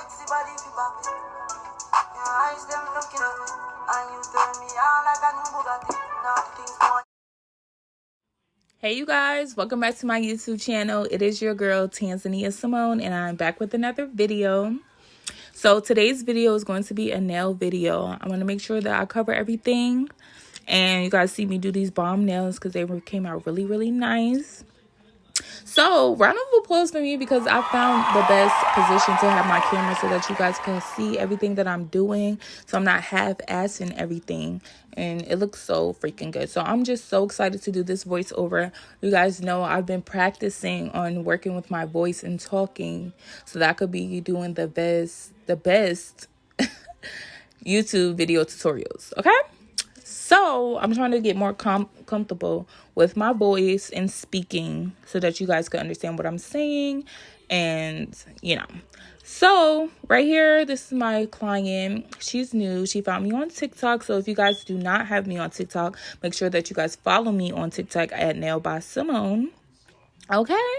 sexy body be popping. Your eyes them looking at me, and you turn me on like a new Bugatti. Nothing's more. Hey you guys, welcome back to my YouTube channel. It is your girl NailedBySimone, and I'm back with another video. So today's video is going to be a nail video. I'm going to make sure that I cover everything and you guys see me do these bomb nails because they came out really nice. So round of applause for me because I found the best position to have my camera so that you guys can see everything that I'm doing, so I'm not half-assing everything, and it looks so freaking good. So I'm just so excited to do this voiceover. You guys know I've been practicing on working with my voice and talking so that I could be doing the best YouTube video tutorials, okay? So I'm trying to get more comfortable with my voice and speaking so that you guys can understand what I'm saying, and so right here, this is my client. She's new. She found me on TikTok. So if you guys do not have me on TikTok, make sure that you guys follow me on TikTok at NailedBySimone, okay?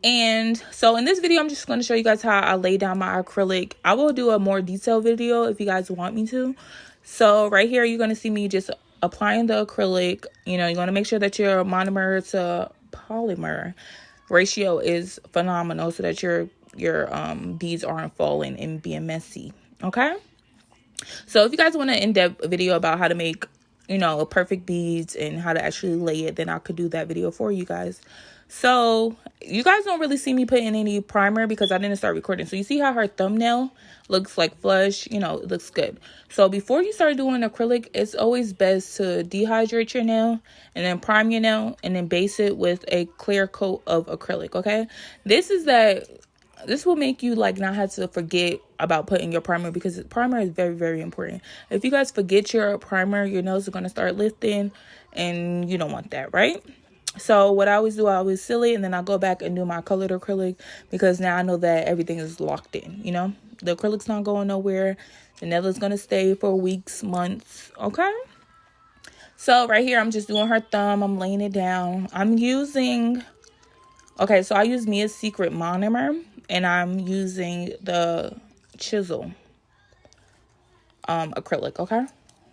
And so in this video, I'm just going to show you guys how I lay down my acrylic. I will do a more detailed video if you guys want me to. So right here, you're going to see me just applying the acrylic. You know, you want to make sure that your monomer to polymer ratio is phenomenal so that your beads aren't falling and being messy, okay? So if you guys want an in-depth video about how to make, a perfect beads and how to actually lay it, then I could do that video for you guys. So you guys don't really see me putting any primer because I didn't start recording. So you see how her thumbnail looks like flush, it looks good. So before you start doing acrylic, it's always best to dehydrate your nail and then prime your nail and then base it with a clear coat of acrylic, okay? This will make you not have to forget about putting your primer, because primer is very important. If you guys forget your primer, your nails are going to start lifting, and you don't want that, right? So what I always do, I always seal it, and then I go back and do my colored acrylic, because now I know that everything is locked in, The acrylic's not going nowhere. The nail is going to stay for weeks, months, okay? So right here, I'm just doing her thumb. I'm laying it down. I'm using... Okay, so I use Mia's Secret monomer, and I'm using the chisel acrylic, okay?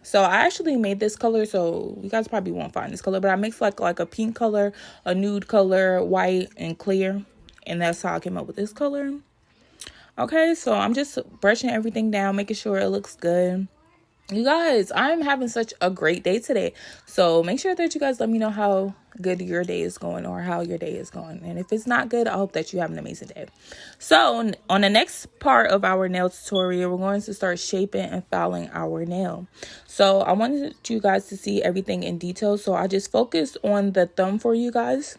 So I actually made this color, so you guys probably won't find this color, but I mixed like a pink color, a nude color, white, and clear, and that's how I came up with this color. Okay, so I'm just brushing everything down, making sure it looks good. You guys, I'm having such a great day today. So make sure that you guys let me know how good your day is going or how your day is going. And if it's not good, I hope that you have an amazing day. So on the next part of our nail tutorial, we're going to start shaping and filing our nail. So I wanted you guys to see everything in detail. So I just focused on the thumb for you guys.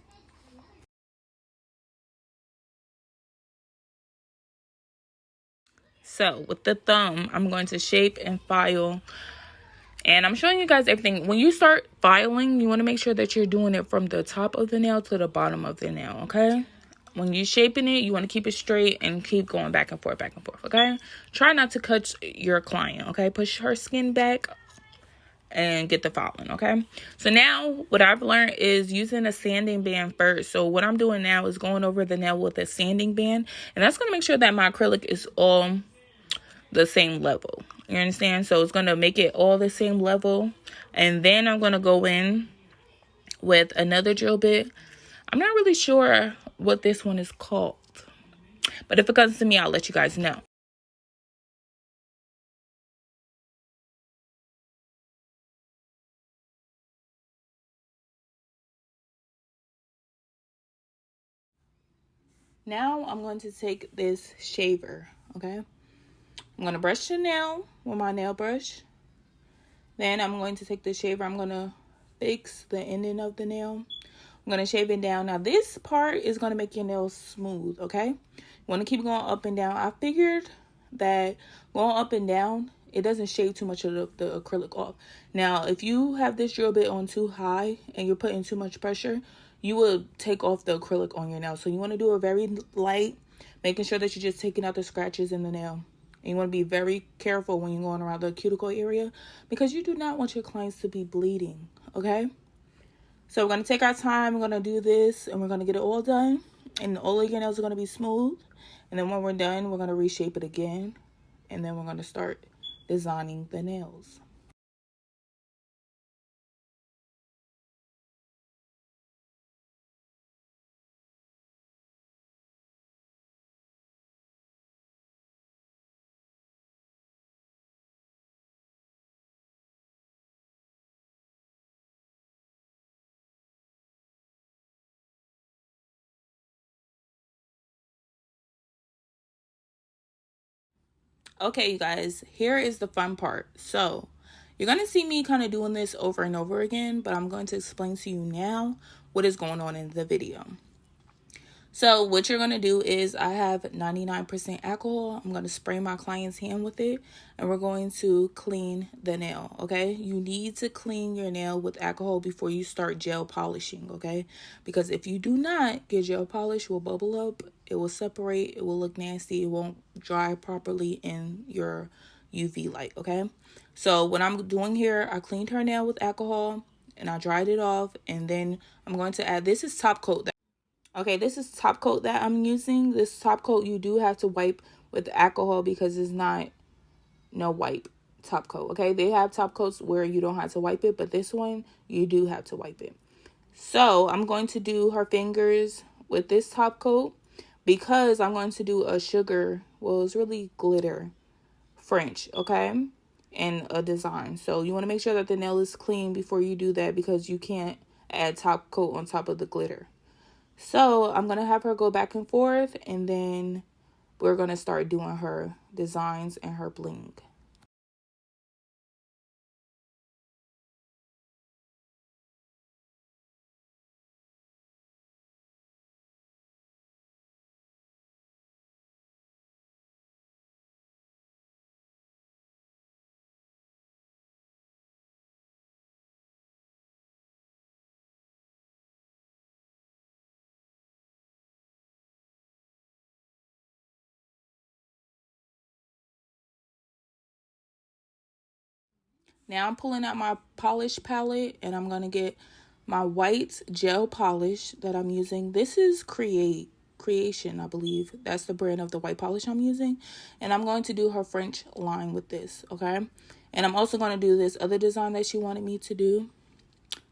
So with the thumb, I'm going to shape and file. And I'm showing you guys everything. When you start filing, you want to make sure that you're doing it from the top of the nail to the bottom of the nail, okay? When you're shaping it, you want to keep it straight and keep going back and forth, okay? Try not to cut your client, okay? Push her skin back and get the filing, okay? So now what I've learned is using a sanding band first. So what I'm doing now is going over the nail with a sanding band. And that's going to make sure that my acrylic is all the same level. You understand? So it's going to make it all the same level. And then I'm going to go in with another drill bit. I'm not really sure what this one is called, but if it comes to me, I'll let you guys know. Now I'm going to take this shaver, okay? I'm going to brush the nail with my nail brush. Then I'm going to take the shaver. I'm going to fix the ending of the nail. I'm going to shave it down. Now, this part is going to make your nails smooth, okay? You want to keep going up and down. I figured that going up and down, it doesn't shave too much of the acrylic off. Now, if you have this drill bit on too high and you're putting too much pressure, you will take off the acrylic on your nail. So you want to do it very light, making sure that you're just taking out the scratches in the nail. And you want to be very careful when you're going around the cuticle area, because you do not want your clients to be bleeding, okay? So we're going to take our time. We're going to do this, and we're going to get it all done. And all of your nails are going to be smooth. And then when we're done, we're going to reshape it again. And then we're going to start designing the nails. Okay, you guys, here is the fun part. So you're going to see me kind of doing this over and over again, but I'm going to explain to you now what is going on in the video. So what you're going to do is I have 99% alcohol. I'm going to spray my client's hand with it, and we're going to clean the nail, okay? You need to clean your nail with alcohol before you start gel polishing, okay? Because if you do not, your gel polish will bubble up, it will separate, it will look nasty, it won't dry properly in your UV light, okay? So what I'm doing here, I cleaned her nail with alcohol, and I dried it off, and then I'm going to add, this is top coat. Okay, this is top coat that I'm using. This top coat you do have to wipe with alcohol because it's not no wipe top coat. Okay, they have top coats where you don't have to wipe it, but this one you do have to wipe it. So I'm going to do her fingers with this top coat because I'm going to do a sugar, well, it's really glitter French, okay, and a design. So you want to make sure that the nail is clean before you do that because you can't add top coat on top of the glitter. So I'm going to have her go back and forth, and then we're going to start doing her designs and her bling. Now I'm pulling out my polish palette, and I'm going to get my white gel polish that I'm using. This is Creation, I believe. That's the brand of the white polish I'm using. And I'm going to do her French line with this, okay? And I'm also going to do this other design that she wanted me to do.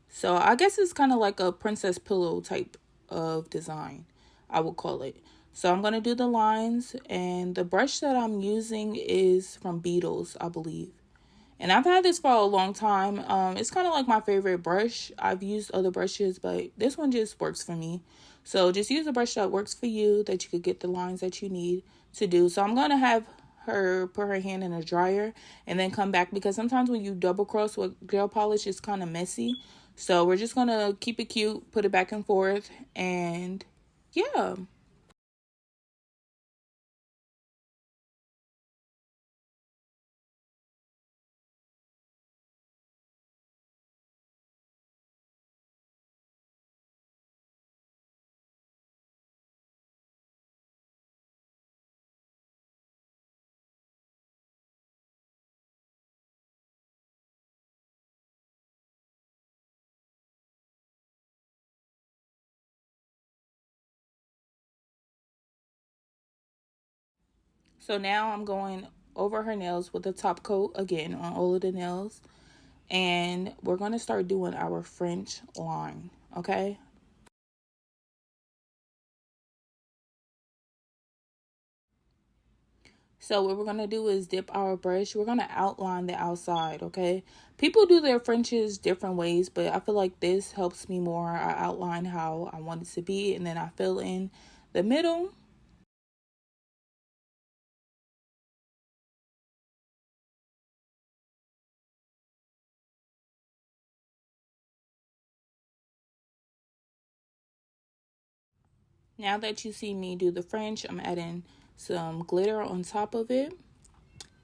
So I guess it's kind of like a princess pillow type of design, I would call it. So I'm going to do the lines, and the brush that I'm using is from Beetles, I believe. And I've had this for a long time. It's kind of like my favorite brush. I've used other brushes, but this one just works for me. So just use a brush that works for you, that you could get the lines that you need to do. So I'm going to have her put her hand in a dryer and then come back, because sometimes when you double cross with gel polish, it's kind of messy. So we're just going to keep it cute, put it back and forth, and yeah. So now I'm going over her nails with the top coat again on all of the nails. And we're going to start doing our French line, okay? So what we're going to do is dip our brush. We're going to outline the outside, okay? People do their Frenches different ways, but I feel like this helps me more. I outline how I want it to be, and then I fill in the middle. Now that you see me do the French, I'm adding some glitter on top of it.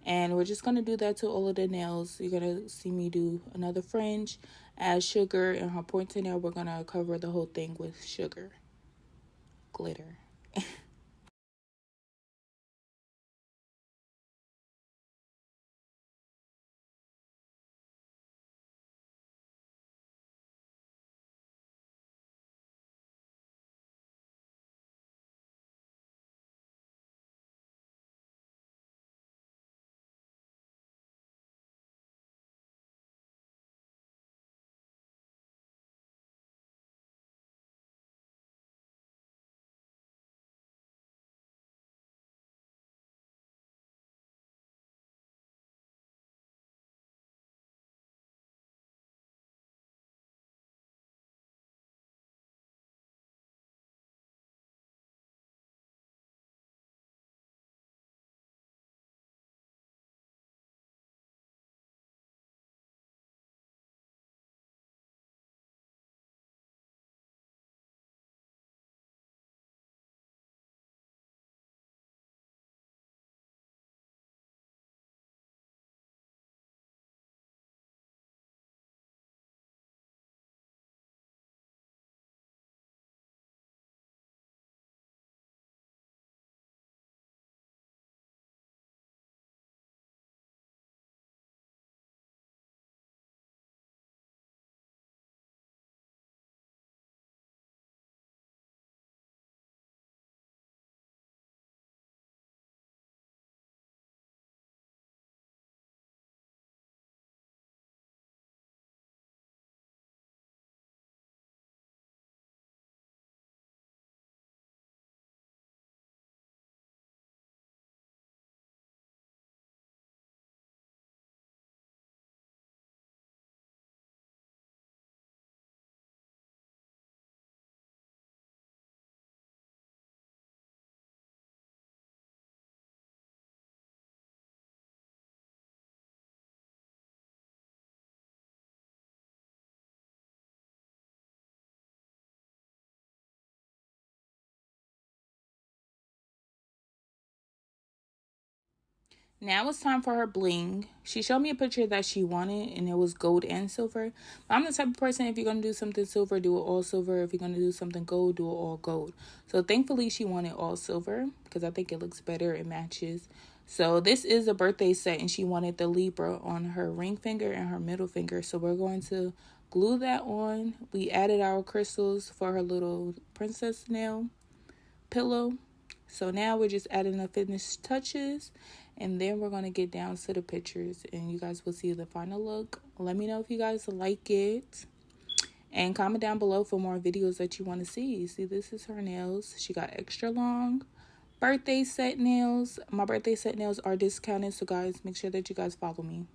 And we're just going to do that to all of the nails. You're going to see me do another French, add sugar, and her pointed nail, we're going to cover the whole thing with sugar, glitter. Now it's time for her bling. She showed me a picture that she wanted, and it was gold and silver. But I'm the type of person, if you're going to do something silver, do it all silver. If you're going to do something gold, do it all gold. So thankfully, she wanted all silver because I think it looks better. It matches. So this is a birthday set, and she wanted the Libra on her ring finger and her middle finger. So we're going to glue that on. We added our crystals for her little princess nail pillow. So now we're just adding the finished touches, and then we're going to get down to the pictures, and you guys will see the final look. Let me know if you guys like it, and comment down below for more videos that you want to see. See, this is her nails. She got extra long birthday set nails. My birthday set nails are discounted, so guys, make sure that you guys follow me.